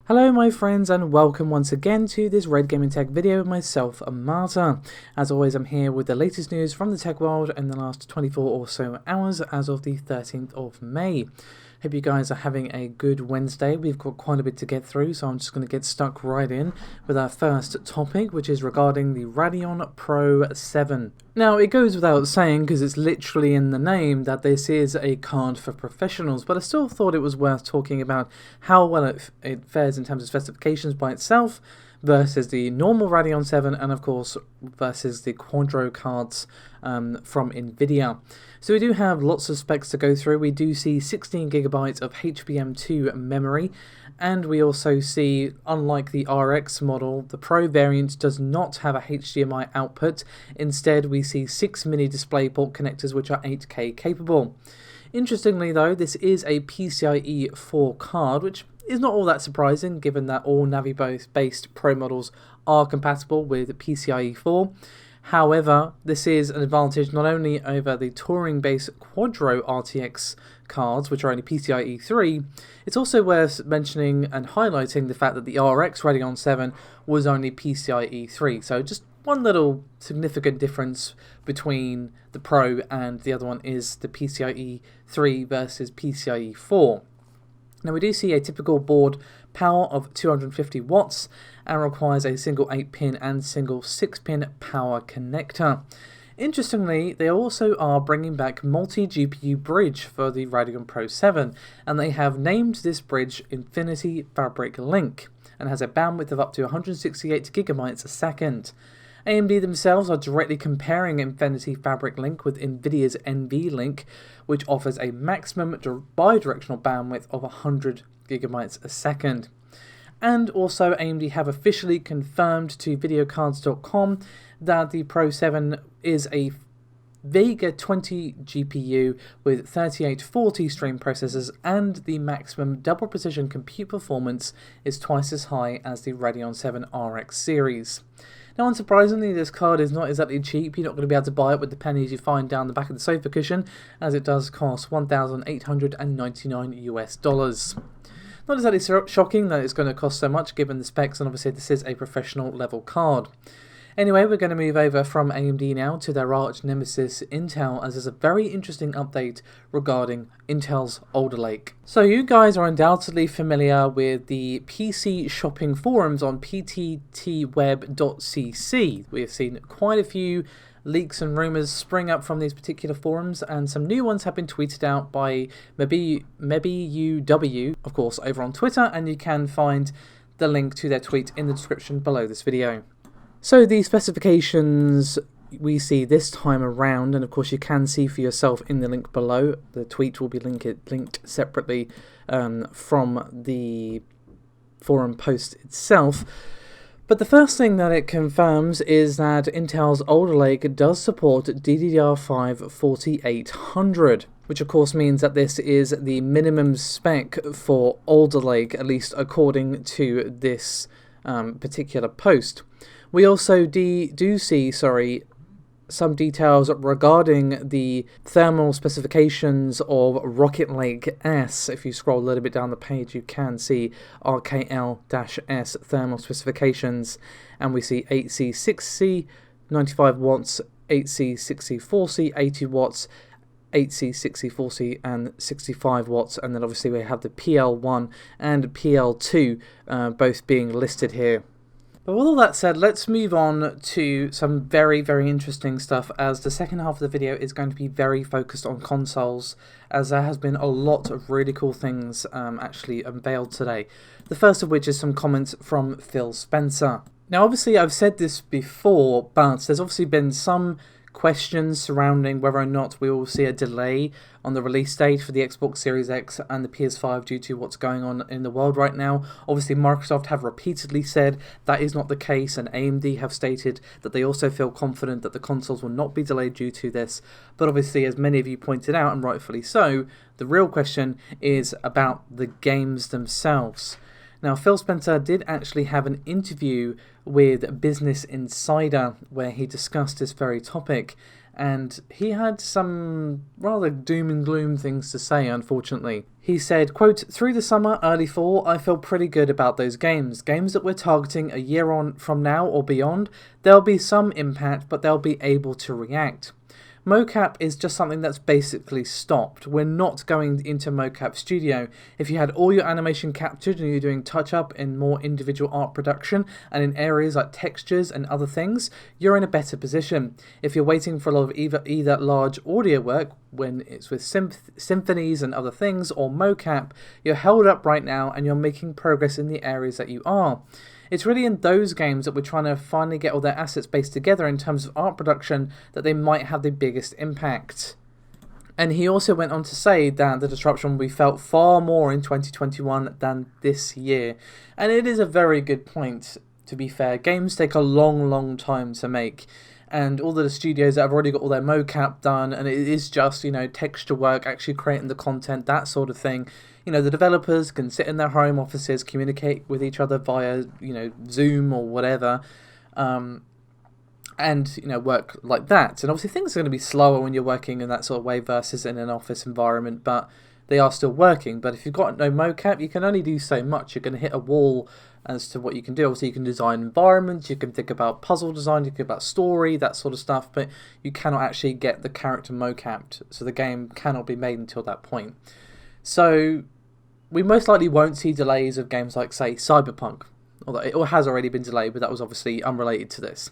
Hello my friends and welcome once again to this Red Gaming Tech video with myself, Marta. As always, I'm here with the latest news from the tech world in the last 24 or so hours as of the 13th of May. Hope you guys are having a good Wednesday. We've got quite a bit to get through, so I'm just going to get stuck right in with our first topic, which is regarding the Radeon Pro 7. Now, it goes without saying, because it's literally in the name, that this is a card for professionals, but I still thought it was worth talking about how well it fares in terms of specifications by itself versus the normal Radeon 7 and of course versus the Quadro cards from Nvidia. So we do have lots of specs to go through. We do see 16GB of HBM2 memory, and we also see, unlike the RX model, the Pro variant does not have a HDMI output. Instead, we see 6 mini DisplayPort connectors which are 8K capable. Interestingly though, this is a PCIe 4 card, which is not all that surprising given that all Navi-based Pro models are compatible with PCIe 4. However, this is an advantage not only over the touring-based Quadro RTX cards, which are only PCIe 3, it's also worth mentioning and highlighting the fact that the RX Radeon 7 was only PCIe 3. So just one little significant difference between the Pro and the other one is the PCIe 3 versus PCIe 4. Now we do see a typical board power of 250 watts and requires a single 8-pin and single 6-pin power connector. Interestingly, they also are bringing back multi-GPU bridge for the Radeon Pro 7, and they have named this bridge Infinity Fabric Link and has a bandwidth of up to 168GB a second. AMD themselves are directly comparing Infinity Fabric Link with Nvidia's NVLink, which offers a maximum bidirectional bandwidth of 100GB a second. And also AMD have officially confirmed to videocards.com that the Pro 7 is a Vega 20 GPU with 3840 stream processors, and the maximum double precision compute performance is twice as high as the Radeon 7 RX series. Now, unsurprisingly, this card is not exactly cheap. You're not going to be able to buy it with the pennies you find down the back of the sofa cushion, as it does cost $1,899 US. Not exactly shocking that it's going to cost so much given the specs, and obviously this is a professional level card. Anyway, we're going to move over from AMD now to their arch nemesis Intel, as there's a very interesting update regarding Intel's Alder Lake. So you guys are undoubtedly familiar with the PC shopping forums on pttweb.cc. We have seen quite a few leaks and rumours spring up from these particular forums, and some new ones have been tweeted out by maybe UW, of course, over on Twitter, and you can find the link to their tweet in the description below this video. So the specifications we see this time around, and of course you can see for yourself in the link below, the tweet will be linked separately from the forum post itself. But the first thing that it confirms is that Intel's Alder Lake does support DDR5 4800, which of course means that this is the minimum spec for Alder Lake, at least according to this particular post. We also do see some details regarding the thermal specifications of Rocket Lake S. If you scroll a little bit down the page, you can see RKL-S thermal specifications, and we see 8C6C, 95 watts, 8C6C4C, 80 watts, 8C6C4C and 65 watts, and then obviously we have the PL1 and PL2 both being listed here. But with all that said, let's move on to some very, very interesting stuff, as the second half of the video is going to be very focused on consoles, as there has been a lot of really cool things actually unveiled today. The first of which is some comments from Phil Spencer. Now obviously I've said this before, but there's obviously been some questions surrounding whether or not we will see a delay on the release date for the Xbox Series X and the PS5 due to what's going on in the world right now. Obviously Microsoft have repeatedly said that is not the case, and AMD have stated that they also feel confident that the consoles will not be delayed due to this. But obviously, as many of you pointed out, and rightfully so, the real question is about the games themselves. Now, Phil Spencer did actually have an interview with Business Insider where he discussed this very topic, and he had some rather doom and gloom things to say, unfortunately. He said, quote, "Through the summer, early fall, I feel pretty good about those games. Games that we're targeting a year on from now or beyond, there'll be some impact, but they'll be able to react. Mocap is just something that's basically stopped. We're not going into Mocap Studio. If you had all your animation captured and you're doing touch-up in more individual art production and in areas like textures and other things, you're in a better position. If you're waiting for a lot of either large audio work, when it's with symphonies and other things, or mocap, you're held up right now and you're making progress in the areas that you are. It's really in those games that we're trying to finally get all their assets based together in terms of art production that they might have the biggest impact." And he also went on to say that the disruption will be felt far more in 2021 than this year. And it is a very good point, to be fair. Games take a long time to make. And all the studios that have already got all their mocap done, and it is just, you know, texture work, actually creating the content, that sort of thing. You know, the developers can sit in their home offices, communicate with each other via, you know, Zoom or whatever, and, you know, work like that. And obviously things are going to be slower when you're working in that sort of way versus in an office environment, but they are still working. But if you've got no mocap, you can only do so much. You're going to hit a wall as to what you can do. Obviously, you can design environments, you can think about puzzle design, you can think about story, that sort of stuff, but you cannot actually get the character mocapped, so the game cannot be made until that point. So we most likely won't see delays of games like, say, Cyberpunk, although it has already been delayed, but that was obviously unrelated to this.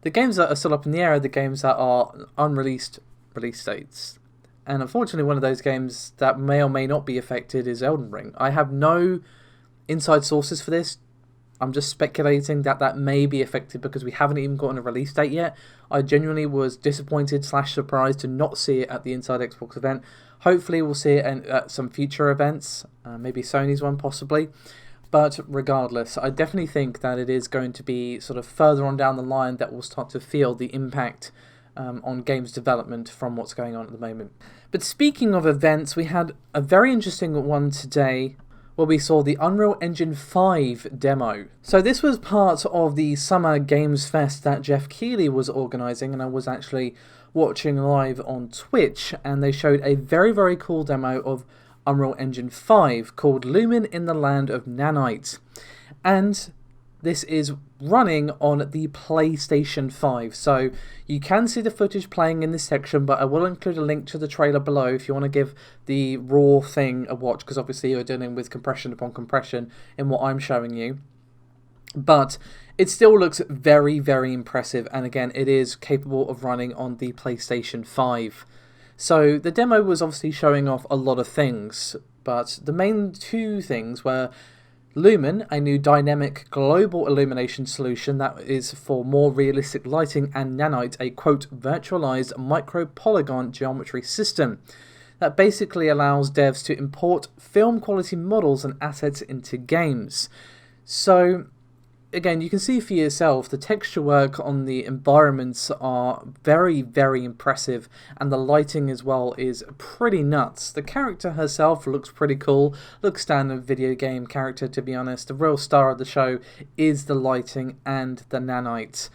The games that are still up in the air are the games that are unreleased release dates. And unfortunately, one of those games that may or may not be affected is Elden Ring. I have no inside sources for this. I'm just speculating that that may be affected because we haven't even gotten a release date yet. I genuinely was disappointed / surprised to not see it at the Inside Xbox event. Hopefully we'll see it at some future events, maybe Sony's one possibly. But regardless, I definitely think that it is going to be sort of further on down the line that we'll start to feel the impact on games development from what's going on at the moment. But speaking of events, we had a very interesting one today where we saw the Unreal Engine 5 demo. So this was part of the Summer Games Fest that Jeff Keighley was organising, and I was actually watching live on Twitch, and they showed a very cool demo of Unreal Engine 5 called Lumen in the Land of Nanite. And this is running on the PlayStation 5. So you can see the footage playing in this section, but I will include a link to the trailer below if you want to give the raw thing a watch, because obviously you're dealing with compression upon compression in what I'm showing you. But it still looks very impressive, and again, it is capable of running on the PlayStation 5. So the demo was obviously showing off a lot of things, but the main two things were Lumen, a new dynamic global illumination solution that is for more realistic lighting, and Nanite, a quote virtualized micro-polygon geometry system that basically allows devs to import film quality models and assets into games. So again, you can see for yourself the texture work on the environments are very impressive, and the lighting as well is pretty nuts. The character herself looks pretty cool, looks standard video game character, to be honest. The real star of the show is the lighting and the Nanite.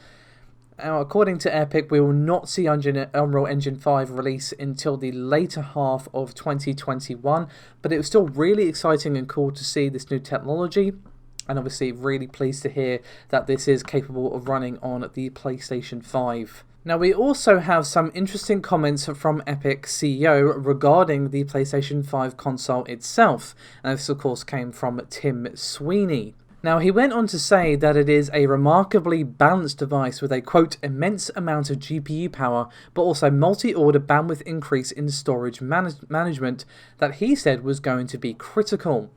Now, according to Epic, we will not see Unreal Engine 5 release until the later half of 2021, but it was still really exciting and cool to see this new technology. And obviously really pleased to hear that this is capable of running on the PlayStation 5. Now we also have some interesting comments from Epic CEO regarding the PlayStation 5 console itself. And this of course came from Tim Sweeney. Now he went on to say that it is a remarkably balanced device with a quote immense amount of GPU power, but also multi-order bandwidth increase in storage management that he said was going to be critical.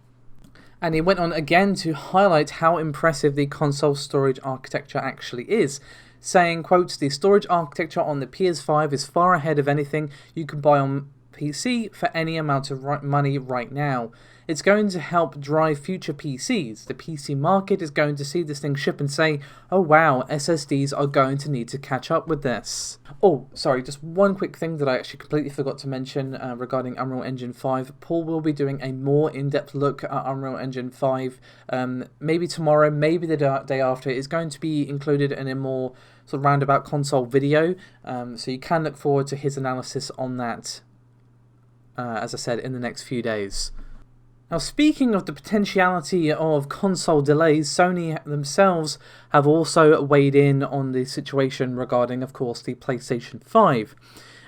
And he went on again to highlight how impressive the console storage architecture actually is, saying, quote, the storage architecture on the PS5 is far ahead of anything you can buy on PC for any amount of money right now. It's going to help drive future PCs. The PC market is going to see this thing ship and say, oh wow, SSDs are going to need to catch up with this. Oh, sorry, just one quick thing that I actually completely forgot to mention regarding Unreal Engine 5. Paul will be doing a more in-depth look at Unreal Engine 5, maybe tomorrow, maybe the day after. It's going to be included in a more sort of roundabout console video, so you can look forward to his analysis on that, as I said, in the next few days. Now, speaking of the potentiality of console delays, Sony themselves have also weighed in on the situation regarding, of course, the PlayStation 5.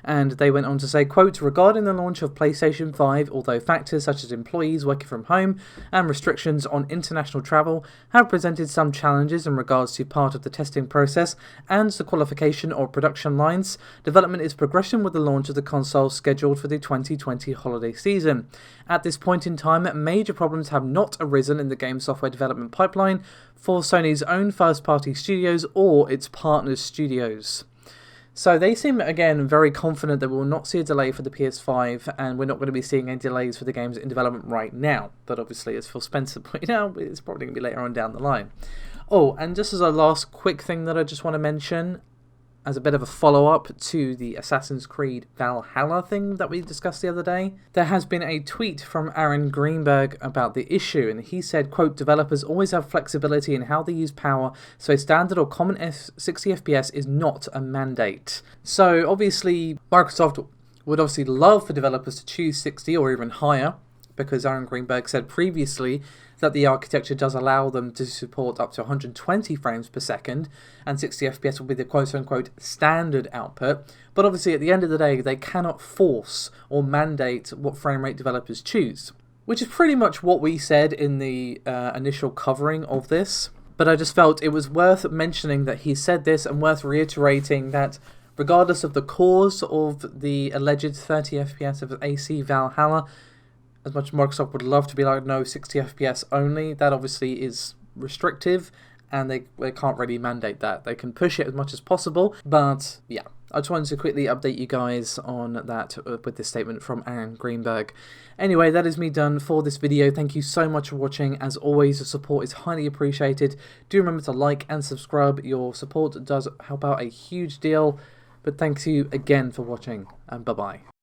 And they went on to say, quote, regarding the launch of PlayStation 5, although factors such as employees working from home and restrictions on international travel have presented some challenges in regards to part of the testing process and the qualification or production lines, development is progressing with the launch of the console scheduled for the 2020 holiday season. At this point in time, major problems have not arisen in the game software development pipeline for Sony's own first-party studios or its partners' studios. So they seem, again, very confident that we will not see a delay for the PS5, and we're not going to be seeing any delays for the games in development right now. But obviously, as Phil Spencer pointed out, it's probably going to be later on down the line. Oh, and just as a last quick thing that I just want to mention, as a bit of a follow-up to the Assassin's Creed Valhalla thing that we discussed the other day, there has been a tweet from Aaron Greenberg about the issue, and he said, quote, developers always have flexibility in how they use power, so a standard or common 60 FPS is not a mandate. So obviously, Microsoft would obviously love for developers to choose 60 or even higher, because Aaron Greenberg said previously that the architecture does allow them to support up to 120 frames per second, and 60 FPS will be the quote-unquote standard output. But obviously, at the end of the day, they cannot force or mandate what frame rate developers choose, which is pretty much what we said in the initial covering of this. But I just felt it was worth mentioning that he said this, and worth reiterating that regardless of the cause of the alleged 30 FPS of AC Valhalla, as much as Microsoft would love to be like, no, 60 FPS only, that obviously is restrictive, and they can't really mandate that. They can push it as much as possible, but yeah. I just wanted to quickly update you guys on that with this statement from Aaron Greenberg. Anyway, that is me done for this video. Thank you so much for watching. As always, the support is highly appreciated. Do remember to like and subscribe. Your support does help out a huge deal. But thanks you again for watching, and bye-bye.